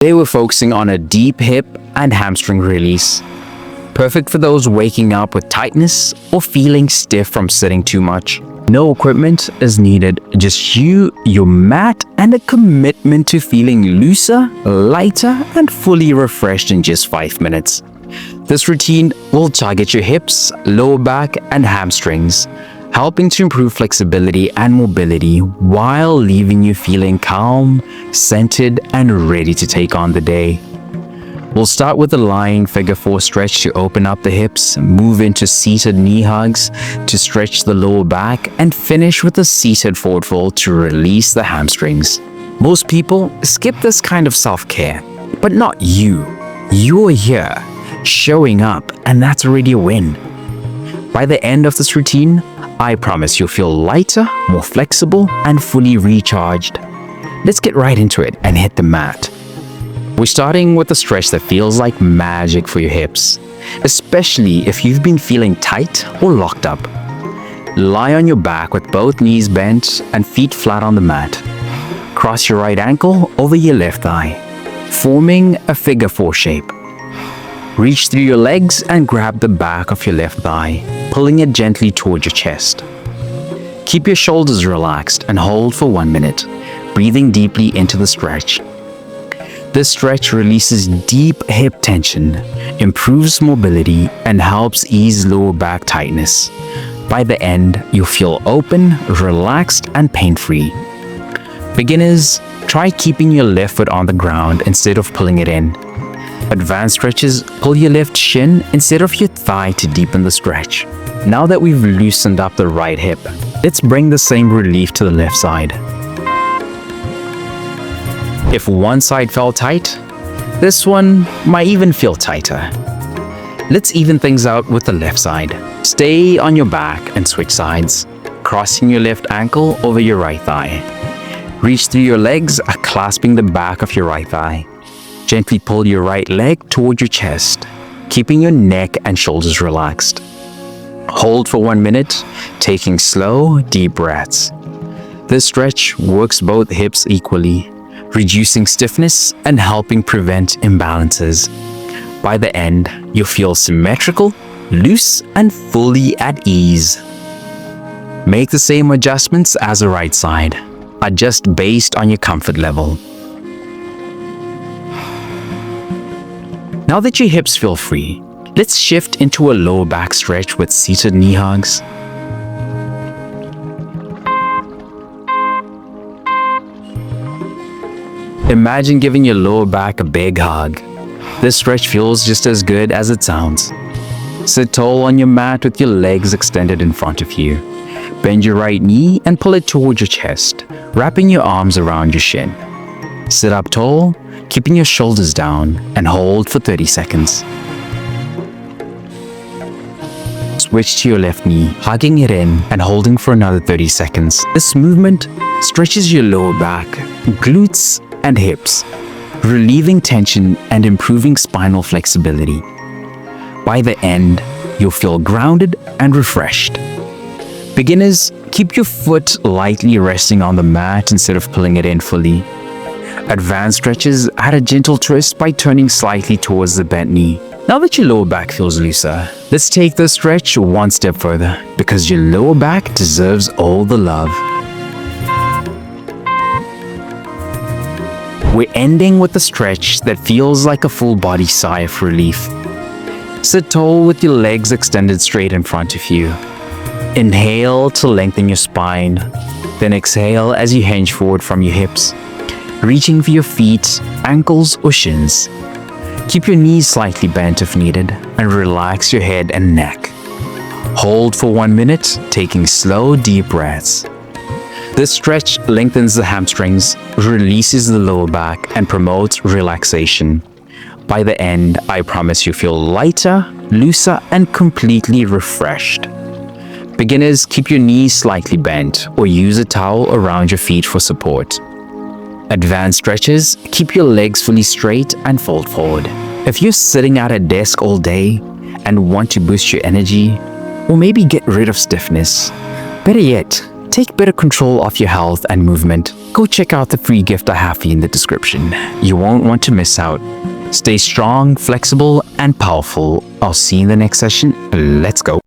They were focusing on a deep hip and hamstring release. Perfect for those waking up with tightness or feeling stiff from sitting too much. No equipment is needed, just you, your mat, and a commitment to feeling looser, lighter, and fully refreshed in just 5 minutes. This routine will target your hips, lower back, and hamstrings, helping to improve flexibility and mobility while leaving you feeling calm, centered, and ready to take on the day. We'll start with a lying figure 4 stretch to open up the hips, move into seated knee hugs to stretch the lower back, and finish with a seated forward fold to release the hamstrings. Most people skip this kind of self-care, but not you. You're here, showing up, and that's already a win. By the end of this routine, I promise you'll feel lighter, more flexible, and fully recharged. Let's get right into it and hit the mat. We're starting with a stretch that feels like magic for your hips, especially if you've been feeling tight or locked up. Lie on your back with both knees bent and feet flat on the mat. Cross your right ankle over your left thigh, forming a figure 4 shape. Reach through your legs and grab the back of your left thigh, pulling it gently towards your chest. Keep your shoulders relaxed and hold for 1 minute, breathing deeply into the stretch. This stretch releases deep hip tension, improves mobility, and helps ease lower back tightness. By the end, you'll feel open, relaxed, and pain-free. Beginners, try keeping your left foot on the ground instead of pulling it in. Advanced stretches, pull your left shin instead of your thigh to deepen the stretch. Now that we've loosened up the right hip, let's bring the same relief to the left side. If one side felt tight, this one might even feel tighter. Let's even things out with the left side. Stay on your back and switch sides, crossing your left ankle over your right thigh. Reach through your legs, clasping the back of your right thigh. Gently pull your right leg toward your chest, keeping your neck and shoulders relaxed. Hold for 1 minute, taking slow, deep breaths. This stretch works both hips equally, reducing stiffness and helping prevent imbalances. By the end, you'll feel symmetrical, loose, and fully at ease. Make the same adjustments as the right side. Adjust based on your comfort level. Now that your hips feel free, let's shift into a lower back stretch with seated knee hugs. Imagine giving your lower back a big hug. This stretch feels just as good as it sounds. Sit tall on your mat with your legs extended in front of you. Bend your right knee and pull it towards your chest, wrapping your arms around your shin. Sit up tall, keeping your shoulders down, and hold for 30 seconds. Switch to your left knee, hugging it in and holding for another 30 seconds. This movement stretches your lower back, glutes, and hips, relieving tension and improving spinal flexibility. By the end, you'll feel grounded and refreshed. Beginners, keep your foot lightly resting on the mat instead of pulling it in fully. Advanced stretches add a gentle twist by turning slightly towards the bent knee. Now that your lower back feels looser, let's take this stretch one step further because your lower back deserves all the love. We're ending with a stretch that feels like a full body sigh of relief. Sit tall with your legs extended straight in front of you. Inhale to lengthen your spine, then exhale as you hinge forward from your hips, reaching for your feet, ankles, or shins. Keep your knees slightly bent if needed, and relax your head and neck. Hold for 1 minute, taking slow, deep breaths. This stretch lengthens the hamstrings, releases the lower back, and promotes relaxation. By the end, I promise you feel lighter, looser, and completely refreshed. Beginners, keep your knees slightly bent or use a towel around your feet for support. Advanced stretches, keep your legs fully straight and fold forward. If you're sitting at a desk all day and want to boost your energy, or maybe get rid of stiffness, better yet, take better control of your health and movement. go check out the free gift I have for you in the description. You won't want to miss out. Stay strong, flexible, and powerful. I'll see you in the next session. Let's go.